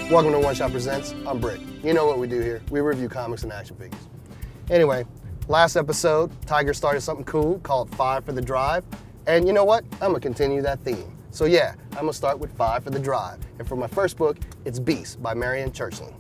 Welcome to One Shot Presents. I'm Brick. You know what we do here. We review comics and action figures. Anyway, last episode, Tiger started something cool called 5 for the Drive. And you know what? I'm going to continue that theme. So yeah, I'm going to start with 5 for the Drive. And for my first book, it's Beast by Marian Churchland.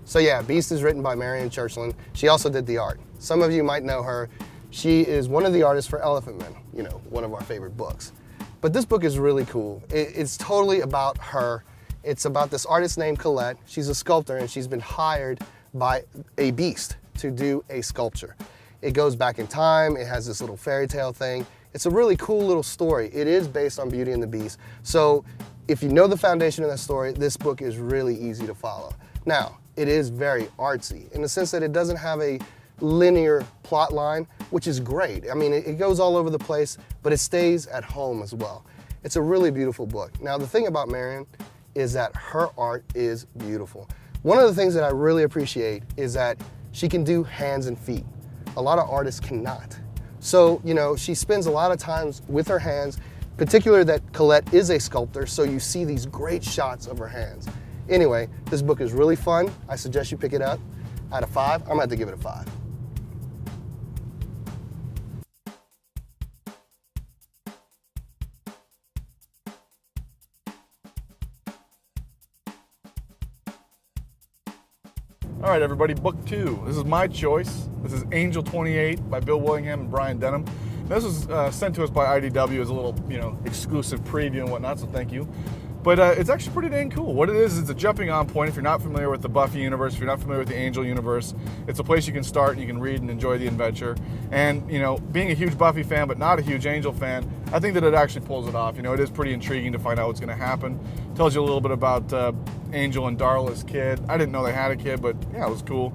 So yeah, Beast is written by Marian Churchland. She also did the art. Some of you might know her. She is one of the artists for Elephant Men, you know, one of our favorite books. But this book is really cool. It's totally about her. It's about this artist named Colette. She's a sculptor and she's been hired by a beast to do a sculpture. It goes back in time. It has this little fairy tale thing. It's a really cool little story. It is based on Beauty and the Beast. So if you know the foundation of that story, this book is really easy to follow. Now, it is very artsy in the sense that it doesn't have a linear plot line, which is great. I mean, it goes all over the place, but it stays at home as well. It's a really beautiful book. Now, the thing about Marian is that her art is beautiful. One of the things that I really appreciate is that she can do hands and feet. A lot of artists cannot. So, you know, she spends a lot of times with her hands, particularly that Colette is a sculptor, so you see these great shots of her hands. Anyway, this book is really fun. I suggest you pick it up. Out of 5, I'm gonna have to give it a 5. All right, everybody, book 2. This is my choice. This is Angel 28 by Bill Willingham and Brian Denham. This was sent to us by IDW as a little, exclusive preview and whatnot, so thank you. But it's actually pretty dang cool. What it is a jumping on point. If you're not familiar with the Buffy universe, if you're not familiar with the Angel universe, it's a place you can start and you can read and enjoy the adventure. And, being a huge Buffy fan but not a huge Angel fan, I think that it actually pulls it off. It is pretty intriguing to find out what's going to happen. Tells you a little bit about Angel and Darla's kid. I didn't know they had a kid, but yeah, it was cool.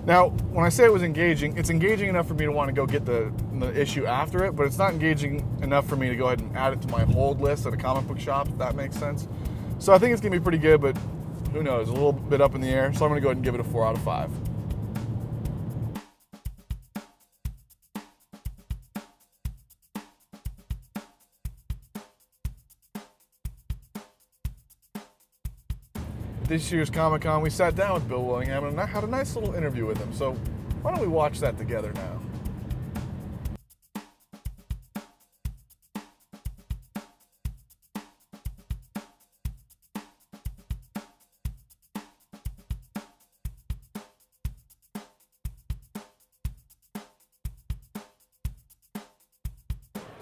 Now, when I say it was engaging, it's engaging enough for me to want to go get the issue after it, but it's not engaging enough for me to go ahead and add it to my hold list at a comic book shop, if that makes sense. So I think it's going to be pretty good, but who knows, a little bit up in the air. So I'm going to go ahead and give it a 4 out of 5. This year's Comic-Con, we sat down with Bill Willingham and I had a nice little interview with him. So why don't we watch that together now?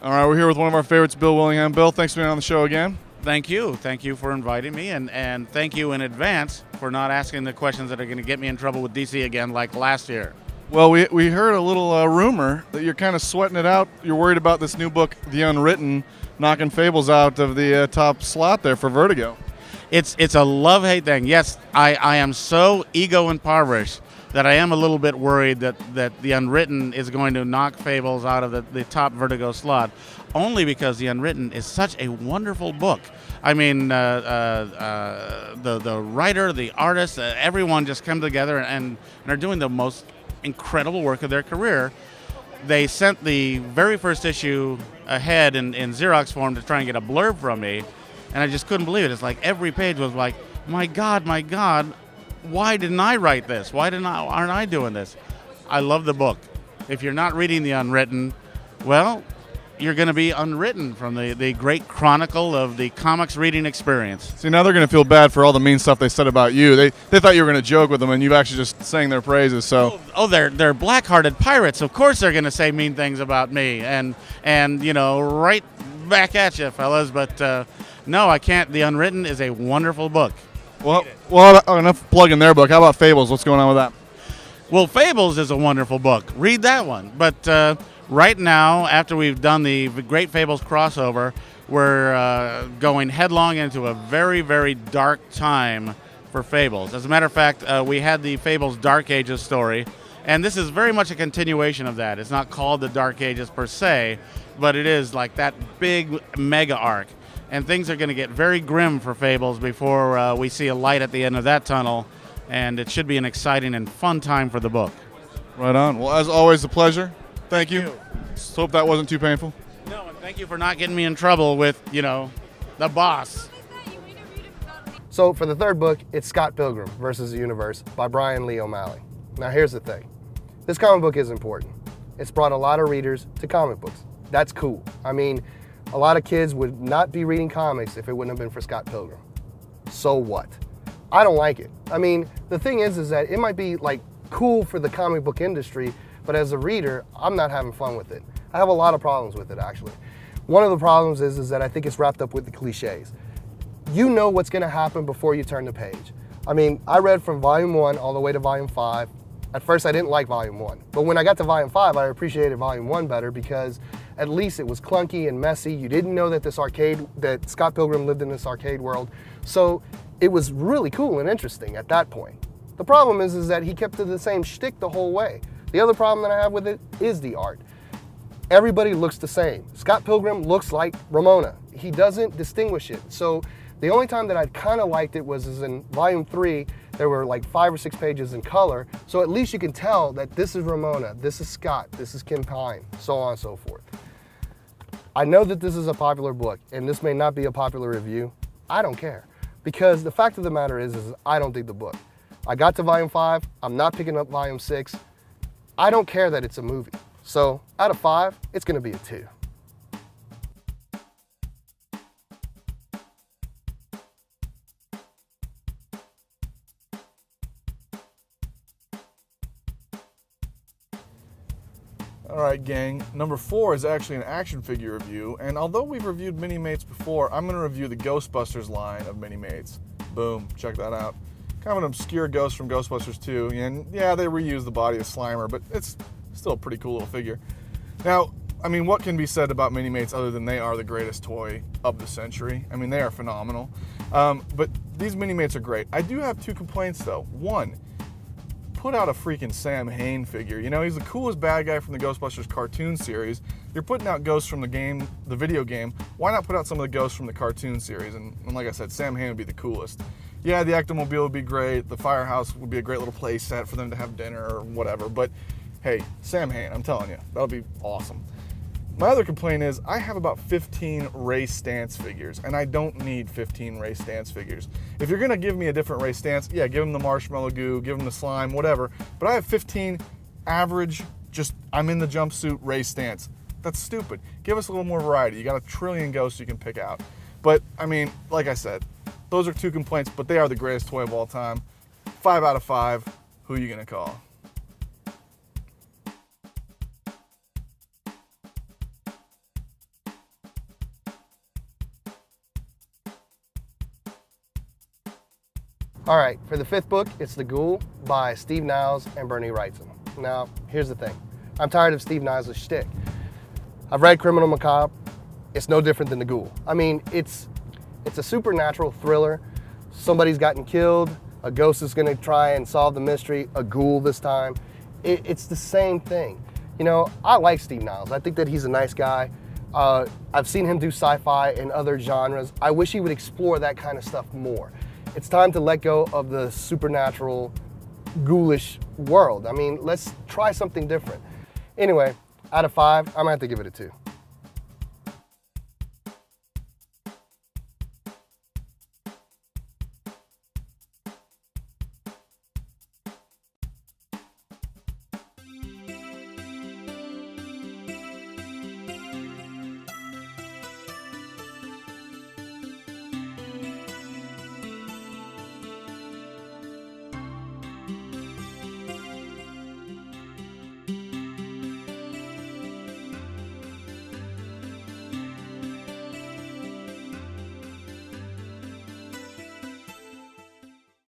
All right, we're here with one of our favorites, Bill Willingham. Bill, thanks for being on the show again. Thank you. Thank you for inviting me, and thank you in advance for not asking the questions that are going to get me in trouble with DC again like last year. Well, we heard a little rumor that you're kind of sweating it out. You're worried about this new book, The Unwritten, knocking Fables out of the top slot there for Vertigo. It's a love-hate thing. Yes, I am so ego-impoverished that I am a little bit worried that The Unwritten is going to knock Fables out of the top Vertigo slot, only because The Unwritten is such a wonderful book. I mean, the writer, the artist, everyone just come together and are doing the most incredible work of their career. They sent the very first issue ahead in Xerox form to try and get a blurb from me, and I just couldn't believe it. It's like every page was like, my God, why didn't I write this? Aren't I doing this? I love the book. If you're not reading The Unwritten, well, you're going to be unwritten from the great chronicle of the comics reading experience. See, now they're going to feel bad for all the mean stuff they said about you. They thought you were going to joke with them, and you've actually just sang their praises. So they're black-hearted pirates. Of course they're going to say mean things about me, and right back at you, fellas. But no, I can't. The Unwritten is a wonderful book. Well, enough plugging their book. How about Fables? What's going on with that? Well, Fables is a wonderful book. Read that one. But right now, after we've done the Great Fables crossover, we're going headlong into a very, very dark time for Fables. As a matter of fact, we had the Fables Dark Ages story, and this is very much a continuation of that. It's not called the Dark Ages per se, but it is like that big mega arc. And things are going to get very grim for Fables before we see a light at the end of that tunnel, and it should be an exciting and fun time for the book. Right on. Well, as always, a pleasure. Thank you. Just hope that wasn't too painful. No, and thank you for not getting me in trouble with, the boss. So for the third book, it's Scott Pilgrim versus the Universe by Brian Lee O'Malley. Now here's the thing. This comic book is important. It's brought a lot of readers to comic books. That's cool. I mean, a lot of kids would not be reading comics if it wouldn't have been for Scott Pilgrim. So what? I don't like it. I mean, the thing is that it might be like cool for the comic book industry, but as a reader, I'm not having fun with it. I have a lot of problems with it, actually. One of the problems is that I think it's wrapped up with the cliches. You know what's gonna happen before you turn the page. I mean, I read from volume 1 all the way to volume 5. At first I didn't like volume 1, but when I got to volume 5, I appreciated volume 1 better because at least it was clunky and messy. You didn't know that that Scott Pilgrim lived in this arcade world. So it was really cool and interesting at that point. The problem is that he kept to the same shtick the whole way. The other problem that I have with it is the art. Everybody looks the same. Scott Pilgrim looks like Ramona. He doesn't distinguish it. So the only time that I kind of liked it was in volume 3, there were like 5 or 6 pages in color. So at least you can tell that this is Ramona, this is Scott, this is Kim Pine, so on and so forth. I know that this is a popular book and this may not be a popular review. I don't care, because the fact of the matter is I don't dig the book. I got to volume 5, I'm not picking up volume 6. I don't care that it's a movie. So out of 5, it's gonna be a 2. All right, gang. Number 4 is actually an action figure review, and although we've reviewed Mini-Mates before, I'm going to review the Ghostbusters line of Mini-Mates. Boom, check that out. Kind of an obscure ghost from Ghostbusters 2, and yeah, they reused the body of Slimer, but it's still a pretty cool little figure. Now, I mean, what can be said about Mini-Mates other than they are the greatest toy of the century? I mean, they are phenomenal. But these Mini-Mates are great. I do have 2 complaints, though. One, put out a freaking Sam Hain figure. You know, he's the coolest bad guy from the Ghostbusters cartoon series. You're putting out ghosts from the video game. Why not put out some of the ghosts from the cartoon series? And like I said, Sam Hain would be the coolest. Yeah, the Ectomobile would be great. The firehouse would be a great little play set for them to have dinner or whatever. But hey, Sam Hain, I'm telling you, that'll be awesome. My other complaint is I have about 15 Ray Stantz figures, and I don't need 15 Ray Stantz figures. If you're gonna give me a different Ray Stantz, yeah, give him the marshmallow goo, give him the slime, whatever. But I have 15 average, just I'm in the jumpsuit Ray Stantz. That's stupid. Give us a little more variety. You got a trillion ghosts you can pick out. But I mean, like I said, those are 2 complaints, but they are the greatest toy of all time. 5 out of 5. Who are you gonna call? All right, for the 5th book, it's The Ghoul by Steve Niles and Bernie Wrightson. Now, here's the thing. I'm tired of Steve Niles' shtick. I've read Criminal Macabre. It's no different than The Ghoul. I mean, it's a supernatural thriller. Somebody's gotten killed. A ghost is gonna try and solve the mystery. A ghoul this time. It's the same thing. You know, I like Steve Niles. I think that he's a nice guy. I've seen him do sci-fi and other genres. I wish he would explore that kind of stuff more. It's time to let go of the supernatural, ghoulish world. I mean, let's try something different. Anyway, out of 5, I'm gonna have to give it a 2.